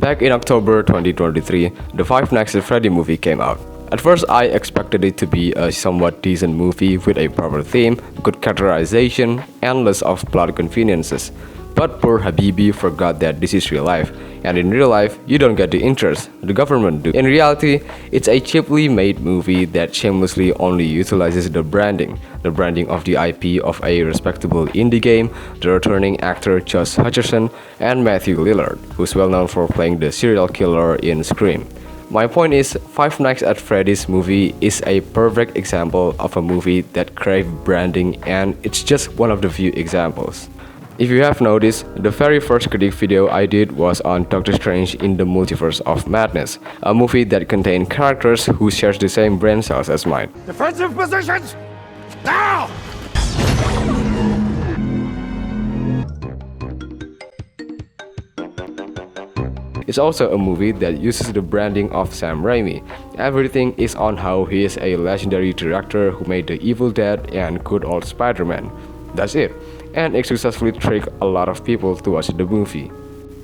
Back in October 2023, the Five Nights at Freddy movie came out. At first, I expected it to be a somewhat decent movie with a proper theme, good characterization, and less of plot conveniences. But poor Habibi forgot that this is real life, and in real life, you don't get the interest, the government do. In reality, it's a cheaply made movie that shamelessly only utilizes the branding of the IP of a respectable indie game, the returning actor Josh Hutcherson, and Matthew Lillard, who's well known for playing the serial killer in Scream. My point is, Five Nights at Freddy's movie is a perfect example of a movie that craved branding, and it's just one of the few examples. If you have noticed, the very first critic video I did was on Doctor Strange in the Multiverse of Madness, a movie that contained characters who share the same brain cells as mine. Defensive positions! Now! It's also a movie that uses the branding of Sam Raimi. Everything is on how he is a legendary director who made The Evil Dead and good old Spider-Man. That's it. And it successfully tricked a lot of people to watch the movie.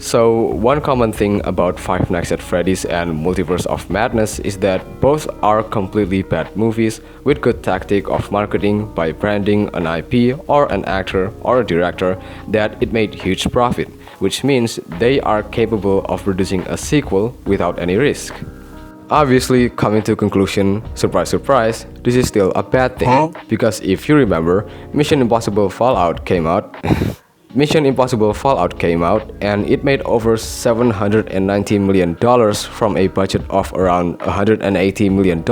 So, one common thing about Five Nights at Freddy's and Multiverse of Madness is that both are completely bad movies with good tactic of marketing by branding an IP or an actor or a director that it made huge profit, which means they are capable of producing a sequel without any risk. Obviously, coming to conclusion, surprise surprise, this is still a bad thing. Because if you remember, Mission Impossible Fallout came out and it made over $790 million from a budget of around $180 million.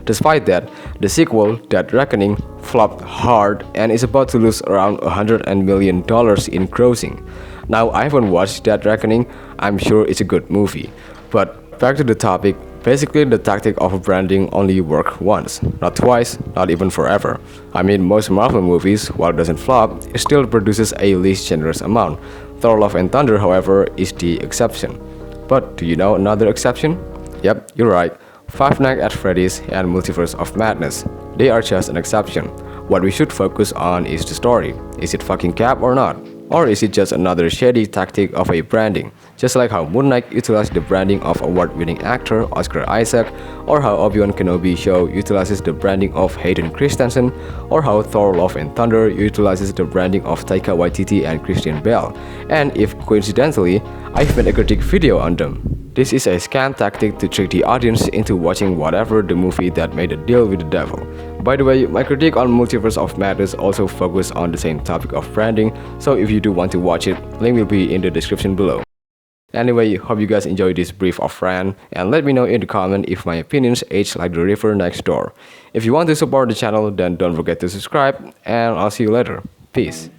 Despite that, the sequel, Dead Reckoning, flopped hard and is about to lose around $100 million in grossing. Now, I haven't watched Dead Reckoning, I'm sure it's a good movie. But back to the topic, basically the tactic of branding only works once, not twice, not even forever. I mean, most Marvel movies, while it doesn't flop, it still produces a least generous amount. Thor Love and Thunder, however, is the exception. But do you know another exception? Yep, you're right. Five Nights at Freddy's and Multiverse of Madness. They are just an exception. What we should focus on is the story. Is it fucking cap or not? Or is it just another shady tactic of a branding? Just like how Moon Knight utilized the branding of award-winning actor Oscar Isaac, or how Obi-Wan Kenobi show utilizes the branding of Hayden Christensen, or how Thor Love and Thunder utilizes the branding of Taika Waititi and Christian Bale. And if coincidentally, I've made a critique video on them. This is a scam tactic to trick the audience into watching whatever the movie that made a deal with the devil. By the way, my critique on Multiverse of Madness also focused on the same topic of branding, so if you do want to watch it, link will be in the description below. Anyway, hope you guys enjoyed this brief of rant, and let me know in the comment if my opinions age like the river next door. If you want to support the channel, then don't forget to subscribe, and I'll see you later. Peace.